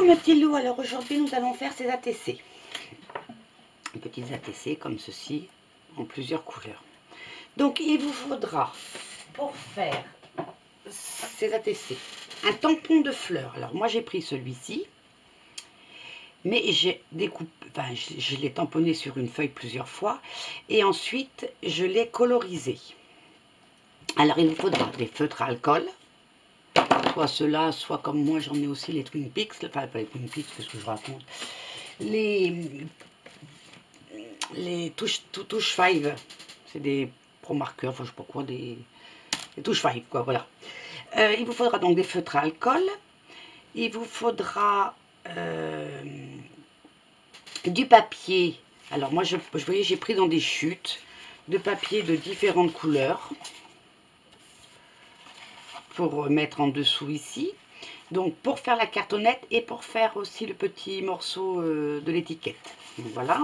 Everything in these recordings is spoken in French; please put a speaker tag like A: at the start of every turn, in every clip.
A: mes petits loups, alors aujourd'hui nous allons faire ces ATC. Des petits ATC comme ceci, en plusieurs couleurs. Donc il vous faudra, pour faire ces ATC, un tampon de fleurs. Alors moi j'ai pris celui-ci, mais j'ai découpé, enfin, je l'ai tamponné sur une feuille plusieurs fois, et ensuite je l'ai colorisé. Alors il vous faudra des feutres à alcool, soit ceux-là, soit comme moi j'en ai aussi les Twin Peaks, enfin pas les Twin Peaks, qu'est-ce que je raconte, les touches 5, c'est des pro marqueurs, enfin je sais pas quoi, des touches 5 quoi, voilà. Il vous faudra donc des feutres à alcool, il vous faudra du papier. Alors moi je voyais, j'ai pris dans des chutes de papier de différentes couleurs pour mettre en dessous ici. Donc pour faire la cartonnette et pour faire aussi le petit morceau de l'étiquette. Voilà.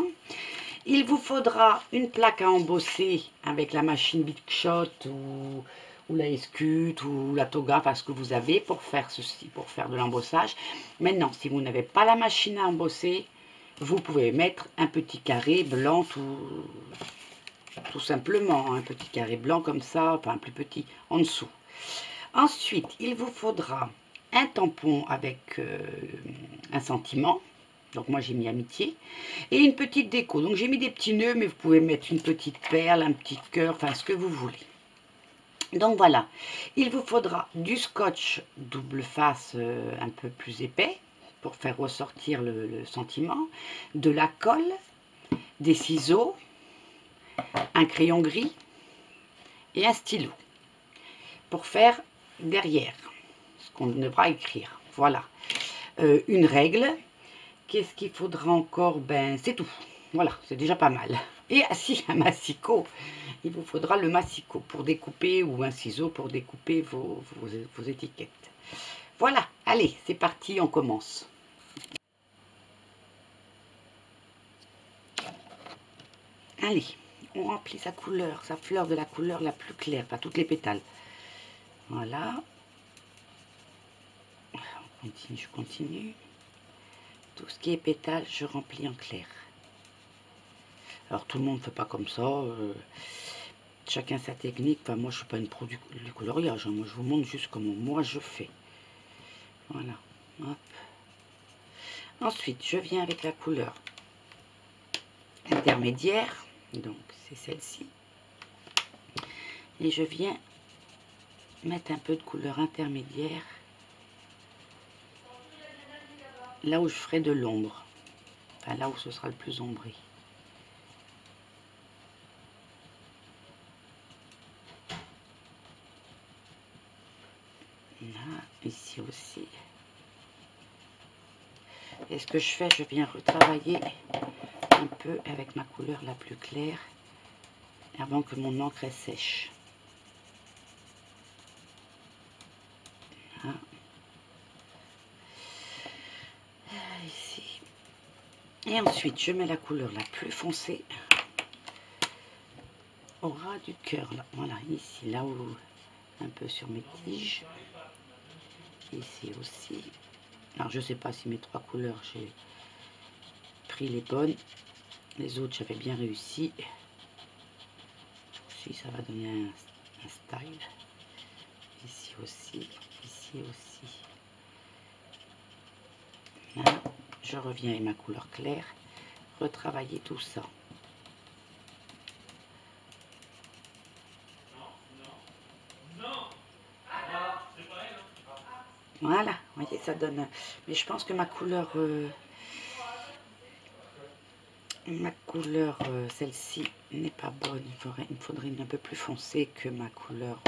A: Il vous faudra une plaque à embosser avec la machine Big Shot ou la Escut ou la Toga, parce que vous avez pour faire ceci, pour faire de l'embossage. Maintenant, si vous n'avez pas la machine à embosser, vous pouvez mettre un petit carré blanc tout simplement, un petit carré blanc comme ça, enfin un plus petit en dessous. Ensuite, il vous faudra un tampon avec un sentiment. Donc moi j'ai mis amitié. Et une petite déco. Donc j'ai mis des petits nœuds, mais vous pouvez mettre une petite perle, un petit cœur, enfin ce que vous voulez. Donc voilà. Il vous faudra du scotch double face un peu plus épais pour faire ressortir le sentiment. De la colle, des ciseaux, un crayon gris et un stylo. Pour faire derrière ce qu'on devra écrire. Voilà. Une règle. Qu'est-ce qu'il faudra encore? Ben, c'est tout. Voilà, c'est déjà pas mal. Et si, un massicot. Il vous faudra le massicot pour découper ou un ciseau pour découper vos étiquettes. Voilà, allez, c'est parti, on commence. Allez, on remplit sa couleur, sa fleur de la couleur la plus claire, pas toutes les pétales. Voilà. On continue, je continue. Tout ce qui est pétales, je remplis en clair. Alors tout le monde ne fait pas comme ça. Chacun sa technique. Enfin, moi, je ne suis pas une pro du coloriage. Hein. Moi, je vous montre juste comment moi je fais. Voilà. Hop. Ensuite, je viens avec la couleur intermédiaire. Donc, c'est celle-ci. Et je viens mettre un peu de couleur intermédiaire là où je ferai de l'ombre. Enfin, là où ce sera le plus ombré. Là, ici aussi. Et ce que je fais, je viens retravailler un peu avec ma couleur la plus claire avant que mon encre sèche. Là. Ici. Et ensuite, je mets la couleur la plus foncée au ras du cœur. Là. Voilà, ici, là où, un peu sur mes tiges. Ici aussi. Alors, je ne sais pas si mes 3 couleurs, j'ai pris les bonnes. Les autres, j'avais bien réussi. Ici, ça va donner un style. Ici aussi, ici aussi. Là, je reviens avec ma couleur claire. Retravailler tout ça. Voilà, vous voyez, ça donne... Mais je pense que ma couleur... celle-ci n'est pas bonne. Il me faudrait une un peu plus foncée que ma couleur.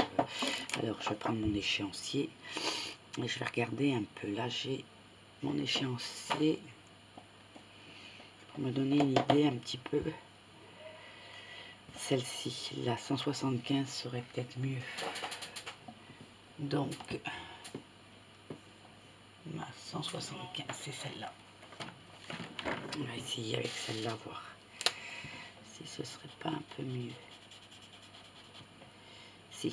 A: Alors, je vais prendre mon échéancier. Et je vais regarder un peu. Là, j'ai mon échéancier. Pour me donner une idée un petit peu. Celle-ci, la 175 serait peut-être mieux. Donc... ma 175, c'est celle-là. On va essayer avec celle-là, voir si ce serait pas un peu mieux. Si.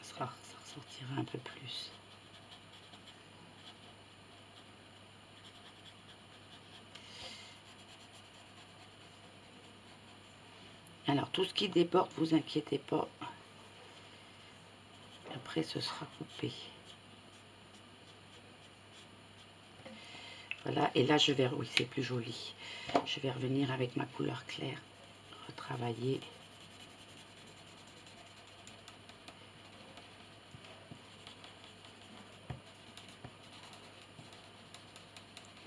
A: Ça ressortira un peu plus. Alors, tout ce qui déborde, vous inquiétez pas. Après, ce sera coupé. Voilà, et là, je vais... Oui, c'est plus joli. Je vais revenir avec ma couleur claire. Retravailler.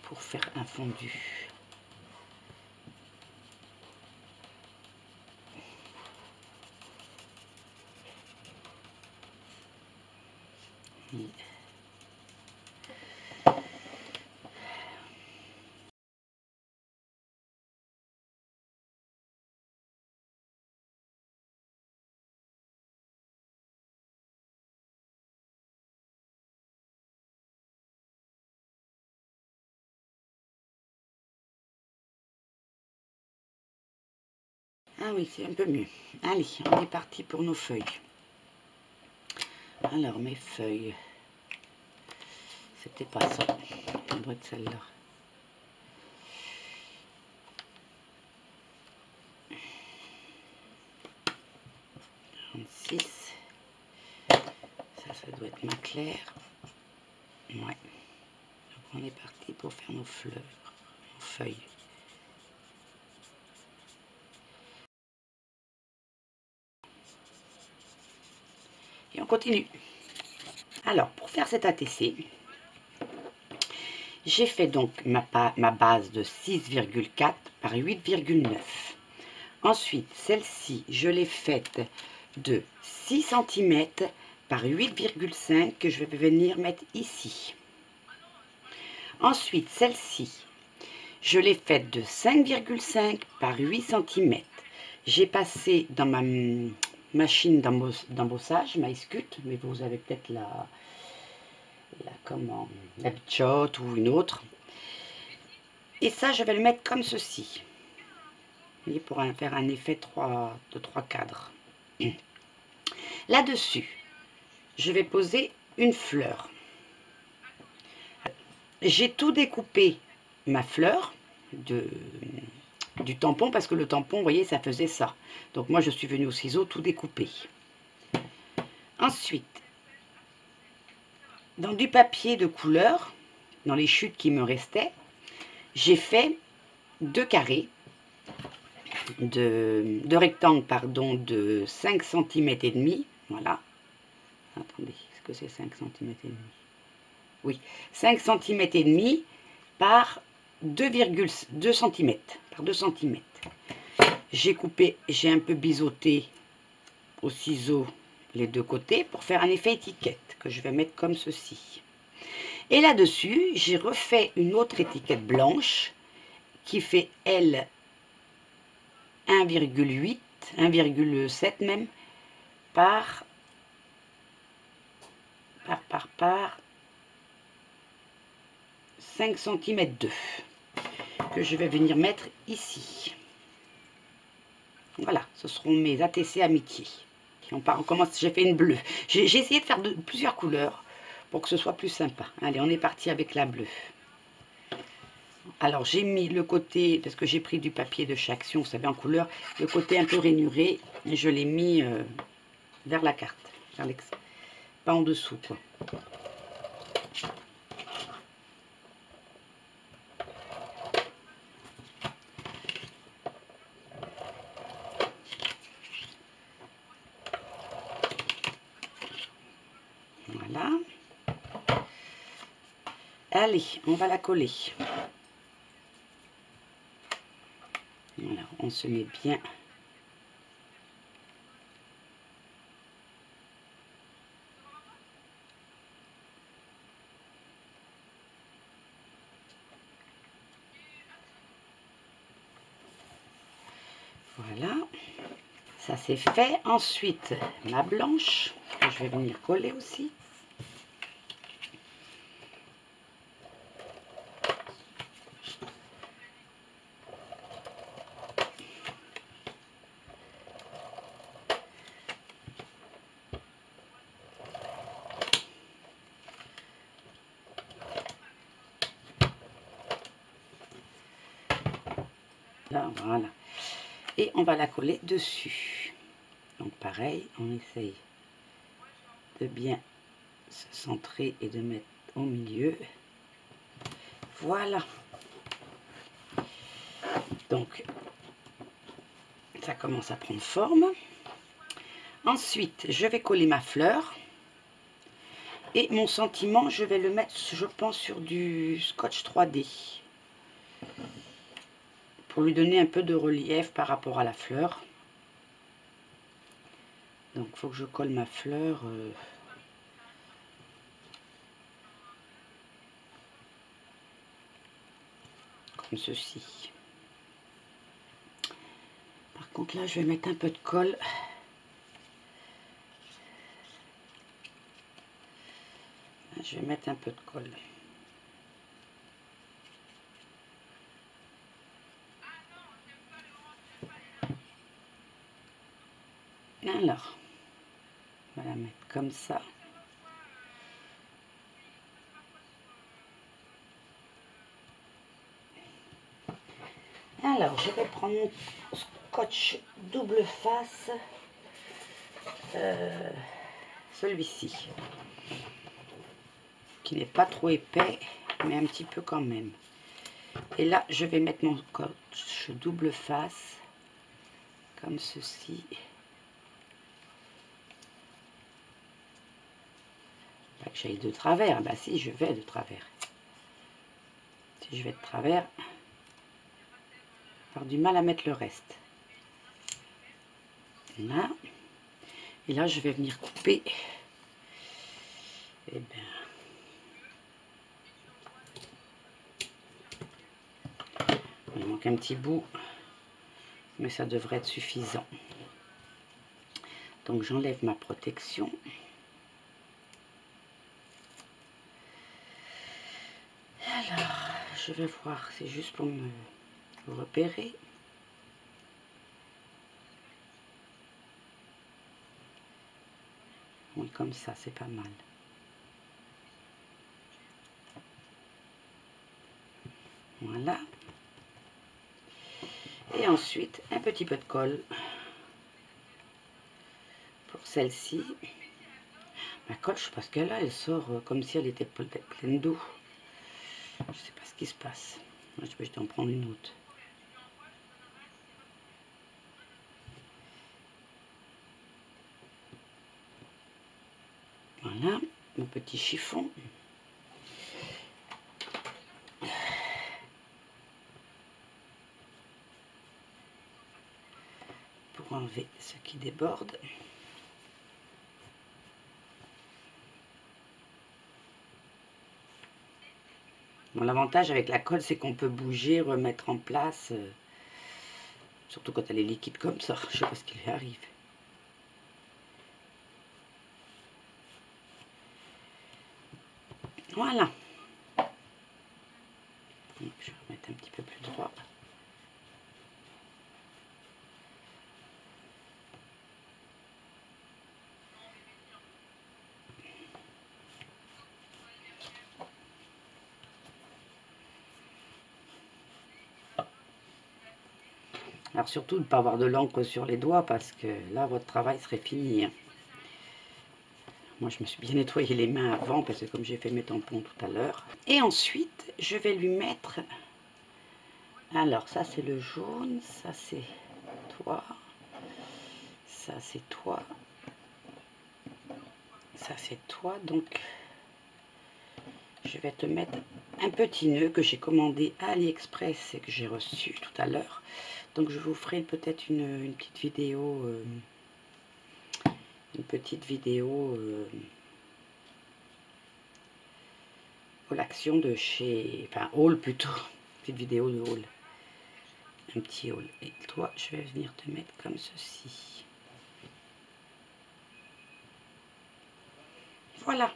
A: Pour faire un fondu. Ah oui, c'est un peu mieux. Allez, on est parti pour nos feuilles. Alors, mes feuilles. C'était pas ça. Ça doit être celle-là. Ça doit être ma claire. Ouais. Donc on est parti pour faire nos fleurs, nos feuilles. Et on continue. Alors, pour faire cet ATC, j'ai fait donc ma base de 6,4 par 8,9. Ensuite, celle-ci, je l'ai faite de 6 cm par 8,5 que je vais venir mettre ici. Ensuite, celle-ci, je l'ai faite de 5,5 par 8 cm. J'ai passé dans ma machine d'embossage, ma Iscut, mais vous avez peut-être la bichotte ou une autre. Et ça, je vais le mettre comme ceci. Et pour faire un effet de 3 cadres. Là-dessus, je vais poser une fleur. J'ai tout découpé, ma fleur, du tampon, parce que le tampon, vous voyez, ça faisait ça. Donc moi, je suis venue au ciseau tout découper. Ensuite, dans du papier de couleur, dans les chutes qui me restaient, j'ai fait 2 carrés, de rectangles, pardon, de 5 cm et demi. Voilà. Attendez, est-ce que c'est 5 cm et demi? Oui, 5 cm et demi par 2,2 cm. Par 2 cm. J'ai coupé, j'ai un peu biseauté au ciseau les deux côtés pour faire un effet étiquette que je vais mettre comme ceci. Et là-dessus, j'ai refait une autre étiquette blanche qui fait elle 1,8, 1,7 même, par 5 cm 2 que je vais venir mettre ici. Voilà, ce seront mes ATC amitié. On commence, j'ai fait une bleue. J'ai essayé de faire plusieurs couleurs pour que ce soit plus sympa. Allez, on est parti avec la bleue. Alors, j'ai mis le côté, parce que j'ai pris du papier de chez Action, vous savez, en couleur, le côté un peu rainuré, et je l'ai mis vers la carte, pas en dessous, quoi. Voilà. Allez, on va la coller. Voilà, on se met bien. Voilà, ça c'est fait. Ensuite, ma blanche, que je vais venir coller aussi. Là, voilà. et on va la coller dessus. Donc pareil, on essaye de bien se centrer et de mettre au milieu. Voilà. Donc ça commence à prendre forme. Ensuite, je vais coller ma fleur. Et mon sentiment, je vais le mettre, je pense, sur du scotch 3D. Pour lui donner un peu de relief par rapport à la fleur. Donc, il faut que je colle ma fleur. Comme ceci. Par contre, là, je vais mettre un peu de colle. Je vais mettre un peu de colle. Alors, on va la mettre comme ça. Alors, je vais prendre mon scotch double face, celui-ci, qui n'est pas trop épais, mais un petit peu quand même. Et là, je vais mettre mon scotch double face, comme ceci. Pas que j'aille de travers, bah si, je vais de travers. Si je vais de travers, j'ai du mal à mettre le reste. Là. Et là, je vais venir couper. Eh bien, il manque un petit bout, mais ça devrait être suffisant. Donc, j'enlève ma protection. Alors, je vais voir, c'est juste pour me repérer. Oui, comme ça, c'est pas mal. Voilà. Et ensuite, un petit peu de colle pour celle-ci. Ma colle, parce que là, elle sort comme si elle était peut-être pleine d'eau. Je sais pas ce qui se passe. Moi, je vais en prendre une autre. Voilà, mon petit chiffon. Pour enlever ce qui déborde. Bon, l'avantage avec la colle, c'est qu'on peut bouger, remettre en place. Surtout quand elle est liquide comme ça. Je sais pas ce qui lui arrive. Voilà. Je vais remettre un petit peu plus droit. Alors surtout de ne pas avoir de l'encre sur les doigts parce que là votre travail serait fini. Moi je me suis bien nettoyé les mains avant parce que comme j'ai fait mes tampons tout à l'heure. Et ensuite je vais lui mettre, alors ça c'est le jaune, ça c'est toi, ça c'est toi, ça c'est toi, donc je vais te mettre un petit nœud que j'ai commandé à AliExpress et que j'ai reçu tout à l'heure. Donc je vous ferai peut-être une petite vidéo, l'action de chez, enfin haul plutôt, petite vidéo de haul, un petit haul. Et toi, je vais venir te mettre comme ceci. Voilà.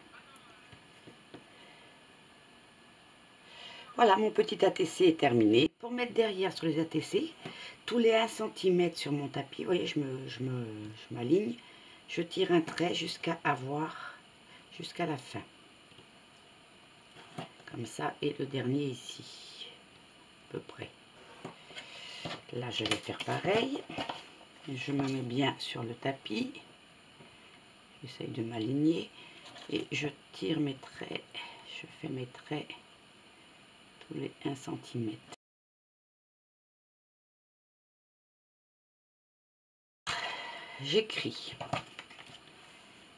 A: Voilà, mon petit ATC est terminé. Pour mettre derrière sur les ATC, tous les 1 cm sur mon tapis, vous voyez, je m'aligne, je tire un trait jusqu'à avoir, jusqu'à la fin. Comme ça, et le dernier ici, à peu près. Là, je vais faire pareil. Je me mets bien sur le tapis. J'essaye de m'aligner. Et je tire mes traits. Je fais mes traits tous les 1 cm. J'écris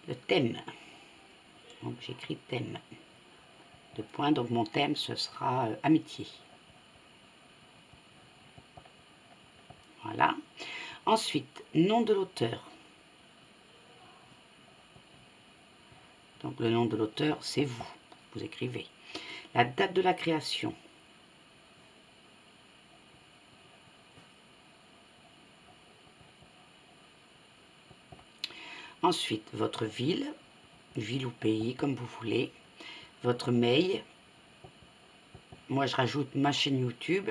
A: le thème. Donc, j'écris thème. De points. Donc, mon thème, ce sera amitié. Voilà. Ensuite, nom de l'auteur. Donc, le nom de l'auteur, c'est vous. Vous écrivez. La date de la création. Ensuite, votre ville ou pays, comme vous voulez. Votre mail. Moi, je rajoute ma chaîne YouTube.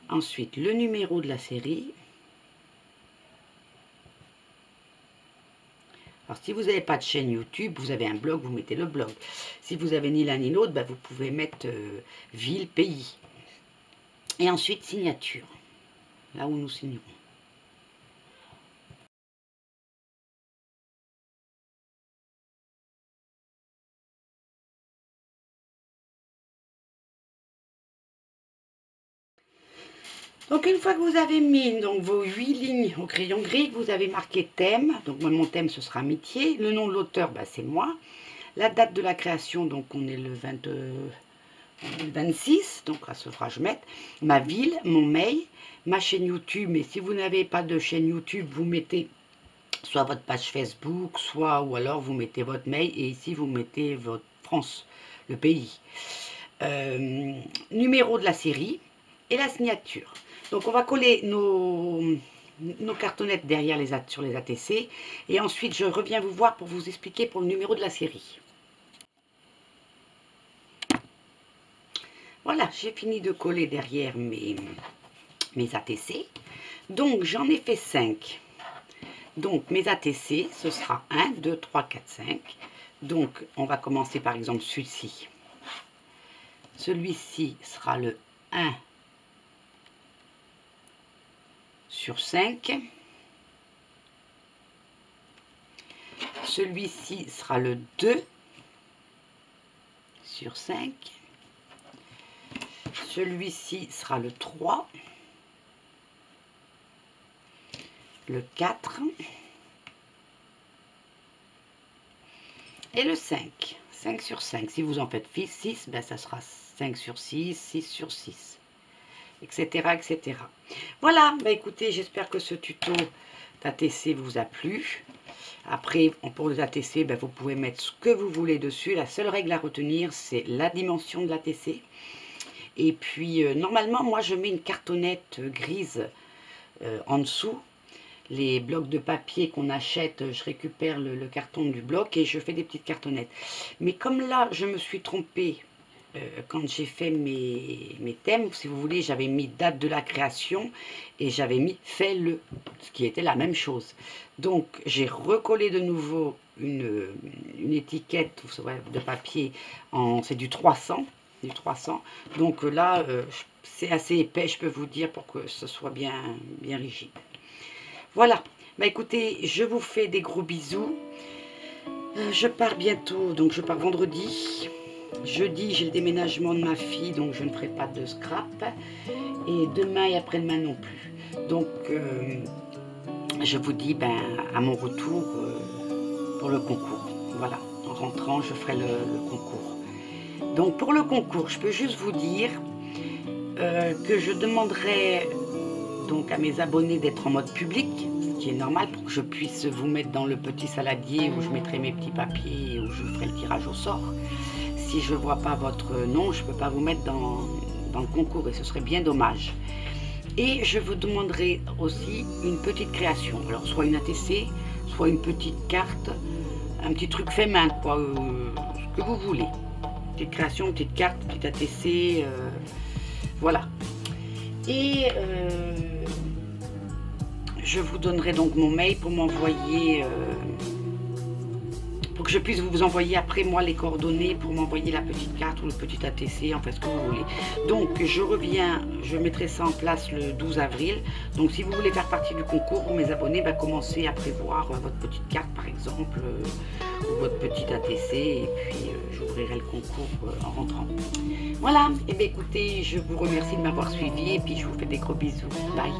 A: Ensuite, le numéro de la série. Alors, si vous n'avez pas de chaîne YouTube, vous avez un blog, vous mettez le blog. Si vous avez ni l'un ni l'autre, ben, vous pouvez mettre ville, pays. Et ensuite, signature. Là où nous signerons. Donc, une fois que vous avez mis donc, vos 8 lignes au crayon gris, vous avez marqué thème. Donc, moi, mon thème, ce sera amitié. Le nom de l'auteur, ben, c'est moi. La date de la création, donc on est le 26. Donc, à ce sera, je mets ma ville, mon mail, ma chaîne YouTube. Mais si vous n'avez pas de chaîne YouTube, vous mettez soit votre page Facebook, soit ou alors vous mettez votre mail. Et ici, vous mettez votre France, le pays. Numéro de la série et la signature. Donc, on va coller nos cartonnettes derrière sur les ATC. Et ensuite, je reviens vous voir pour vous expliquer pour le numéro de la série. Voilà, j'ai fini de coller derrière mes ATC. Donc, j'en ai fait 5. Donc, mes ATC, ce sera 1, 2, 3, 4, 5. Donc, on va commencer par exemple celui-ci. Celui-ci sera le 1 sur 5. Celui-ci sera le 2 sur 5. Celui-ci sera le 3. Le 4. Et le 5. 5 sur 5. Si vous en faites 6, ben ça sera 5 sur 6, 6 sur 6. Etc. etc. Voilà, bah écoutez, j'espère que ce tuto d'ATC vous a plu. Après, pour les ATC, bah, vous pouvez mettre ce que vous voulez dessus. La seule règle à retenir, c'est la dimension de l'ATC. Et puis, normalement, moi, je mets une cartonnette grise en dessous. Les blocs de papier qu'on achète, je récupère le carton du bloc et je fais des petites cartonnettes. Mais comme là, je me suis trompée. Quand j'ai fait mes thèmes, si vous voulez, j'avais mis date de la création et j'avais mis fais-le, ce qui était la même chose. Donc, j'ai recollé de nouveau une étiquette de papier, c'est du 300. Donc là, c'est assez épais, je peux vous dire, pour que ce soit bien rigide. Voilà, bah écoutez, je vous fais des gros bisous. Je pars bientôt, donc je pars vendredi. Jeudi, j'ai le déménagement de ma fille, donc je ne ferai pas de scrap. Et demain et après-demain non plus. Donc, je vous dis à mon retour pour le concours. Voilà, en rentrant, je ferai le concours. Donc, pour le concours, je peux juste vous dire que je demanderai donc à mes abonnés d'être en mode public, ce qui est normal pour que je puisse vous mettre dans le petit saladier où je mettrai mes petits papiers et où je ferai le tirage au sort. Si je ne vois pas votre nom, je ne peux pas vous mettre dans le concours et ce serait bien dommage. Et je vous demanderai aussi une petite création. Alors, soit une ATC, soit une petite carte, un petit truc fait main, quoi, ce que vous voulez. Petite création, petite carte, petite ATC, voilà. Et je vous donnerai donc mon mail pour m'envoyer... que je puisse vous envoyer après moi les coordonnées pour m'envoyer la petite carte ou le petit ATC, enfin ce que vous voulez. Donc je reviens, je mettrai ça en place le 12 avril. Donc si vous voulez faire partie du concours, pour mes abonnés, bah, commencez à prévoir votre petite carte par exemple, ou votre petit ATC, et puis j'ouvrirai le concours en rentrant. Voilà, et bien écoutez, je vous remercie de m'avoir suivi et puis je vous fais des gros bisous. Bye.